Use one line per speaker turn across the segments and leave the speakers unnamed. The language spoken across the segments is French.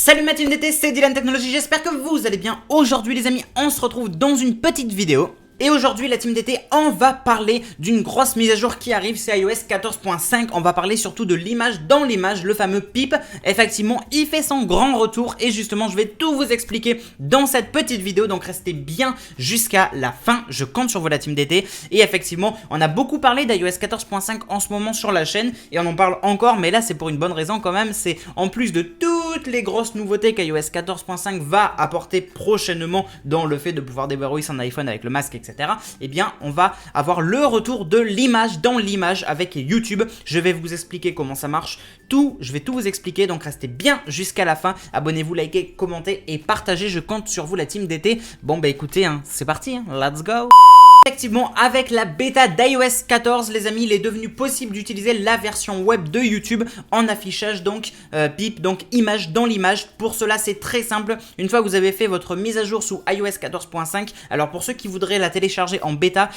Salut ma team d'été, c'est Dylan Technologies, j'espère que vous allez bien. Aujourd'hui les amis, on se retrouve dans une petite vidéo. Et aujourd'hui la team d'été, on va parler d'une grosse mise à jour qui arrive, c'est iOS 14.5. On va parler surtout de l'image dans l'image, le fameux PIP. Effectivement, il fait son grand retour et justement je vais tout vous expliquer dans cette petite vidéo. Donc restez bien jusqu'à la fin, je compte sur vous la team d'été. Et effectivement, on a beaucoup parlé d'iOS 14.5 en ce moment sur la chaîne et on en parle encore, mais là c'est pour une bonne raison quand même. C'est en plus de toutes les grosses nouveautés qu'iOS 14.5 va apporter prochainement dans le fait de pouvoir déverrouiller son iPhone avec le masque, etc. Eh bien, on va avoir le retour de l'image dans l'image avec YouTube. Je vais vous expliquer comment ça marche. Je vais tout vous expliquer, donc restez bien jusqu'à la fin. Abonnez-vous, likez, commentez et partagez. Je compte sur vous, la team d'été. Bon, bah écoutez, c'est parti, let's go! Effectivement, avec la bêta d'iOS 14, les amis, il est devenu possible d'utiliser la version web de YouTube en affichage, donc PIP, donc image dans l'image. Pour cela, c'est très simple. Une fois que vous avez fait votre mise à jour sous iOS 14.5, alors pour ceux qui voudraient la télécharger en bêta,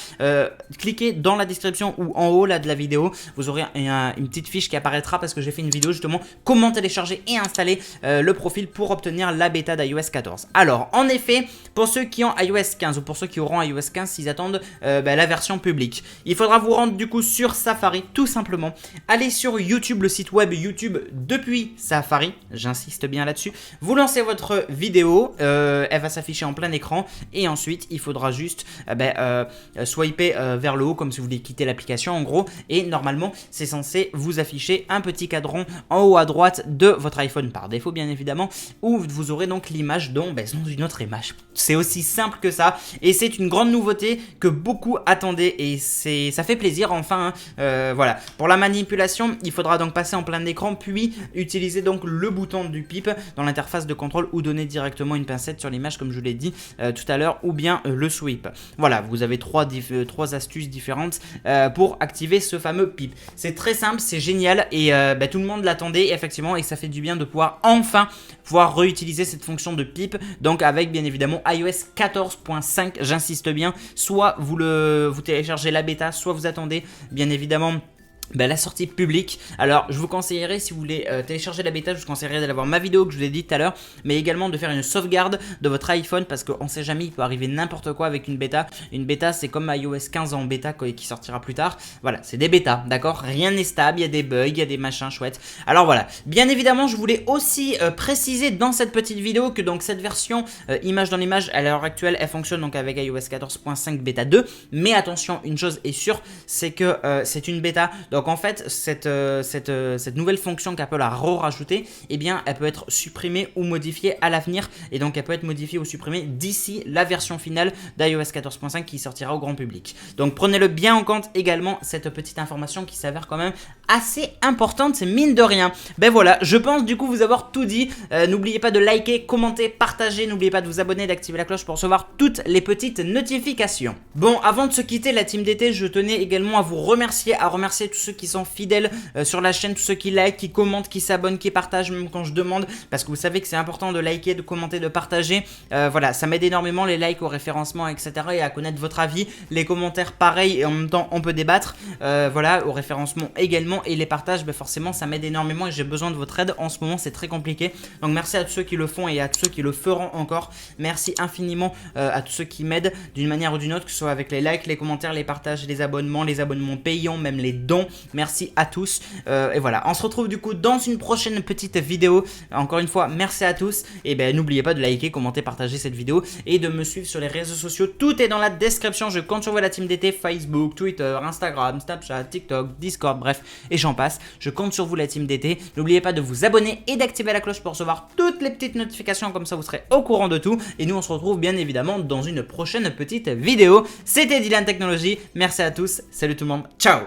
cliquez dans la description ou en haut là de la vidéo. Vous aurez une petite fiche qui apparaîtra parce que j'ai fait une vidéo justement comment télécharger et installer le profil pour obtenir la bêta d'iOS 14. Alors, en effet, pour ceux qui ont iOS 15 ou pour ceux qui auront iOS 15, s'ils attendent la version publique, il faudra vous rendre du coup sur Safari tout simplement. Allez sur YouTube, le site web YouTube depuis Safari, j'insiste bien là-dessus. Vous lancez votre vidéo, elle va s'afficher en plein écran et ensuite il faudra juste swiper vers le haut comme si vous vouliez quitter l'application en gros, et normalement c'est censé vous afficher un petit cadran en haut à droite de votre iPhone par défaut bien évidemment, où vous aurez donc l'image dans une autre image. C'est aussi simple que ça et c'est une grande nouveauté que beaucoup attendaient et ça fait plaisir enfin. Voilà, pour la manipulation il faudra donc passer en plein écran puis utiliser donc le bouton du PIP dans l'interface de contrôle ou donner directement une pincette sur l'image comme je l'ai dit tout à l'heure, ou bien le sweep. Voilà, vous avez trois astuces différentes pour activer ce fameux PIP. C'est très simple, c'est génial et tout le monde l'attendait effectivement, et ça fait du bien de pouvoir enfin pouvoir réutiliser cette fonction de PIP, donc avec bien évidemment iOS 14.5, j'insiste bien. Soit vous téléchargez la bêta, soit vous attendez bien évidemment la sortie publique. Alors je vous conseillerais, si vous voulez télécharger la bêta, je vous conseillerais d'aller voir ma vidéo que je vous ai dit tout à l'heure, mais également de faire une sauvegarde de votre iPhone parce qu'on sait jamais, il peut arriver n'importe quoi avec une bêta. Une bêta c'est comme iOS 15 en bêta qui sortira plus tard. Voilà, c'est des bêtas, d'accord, rien n'est stable, il y a des bugs, il y a des machins chouettes. Alors voilà, bien évidemment je voulais aussi préciser dans cette petite vidéo que donc cette version image dans l'image à l'heure actuelle elle fonctionne donc avec iOS 14.5 bêta 2, mais attention, une chose est sûre, c'est que c'est une bêta. Donc en fait, cette nouvelle fonction qu'Apple a rajoutée, eh bien, elle peut être supprimée ou modifiée à l'avenir. Et donc, elle peut être modifiée ou supprimée d'ici la version finale d'iOS 14.5 qui sortira au grand public. Donc, prenez-le bien en compte également, cette petite information qui s'avère quand même assez importante, c'est mine de rien. Ben voilà, je pense du coup vous avoir tout dit. N'oubliez pas de liker, commenter, partager. N'oubliez pas de vous abonner et d'activer la cloche pour recevoir toutes les petites notifications. Bon, avant de se quitter la team d'été, je tenais également à vous remercier, tous ceux qui sont fidèles sur la chaîne, tous ceux qui like, qui commentent, qui s'abonnent, qui partagent même quand je demande, parce que vous savez que c'est important de liker, de commenter, de partager. Voilà, ça m'aide énormément, les likes au référencement, etc. et à connaître votre avis. Les commentaires pareil, et en même temps on peut débattre. Voilà, au référencement également, et les partages, forcément ça m'aide énormément et j'ai besoin de votre aide en ce moment, c'est très compliqué. Donc merci à tous ceux qui le font et à tous ceux qui le feront encore. Merci infiniment à tous ceux qui m'aident d'une manière ou d'une autre, que ce soit avec les likes, les commentaires, les partages, les abonnements payants, même les dons. Merci à tous et voilà, on se retrouve du coup dans une prochaine petite vidéo. Encore une fois, merci à tous et n'oubliez pas de liker, commenter, partager cette vidéo et de me suivre sur les réseaux sociaux. Tout est dans la description. Je compte sur vous la team d'été, Facebook, Twitter, Instagram, Snapchat, TikTok, Discord, bref, et j'en passe. Je compte sur vous la team d'été. N'oubliez pas de vous abonner et d'activer la cloche pour recevoir toutes les petites notifications, comme ça vous serez au courant de tout. Et nous on se retrouve bien évidemment dans une prochaine petite vidéo. C'était Dylan Technologies, merci à tous, salut tout le monde, ciao.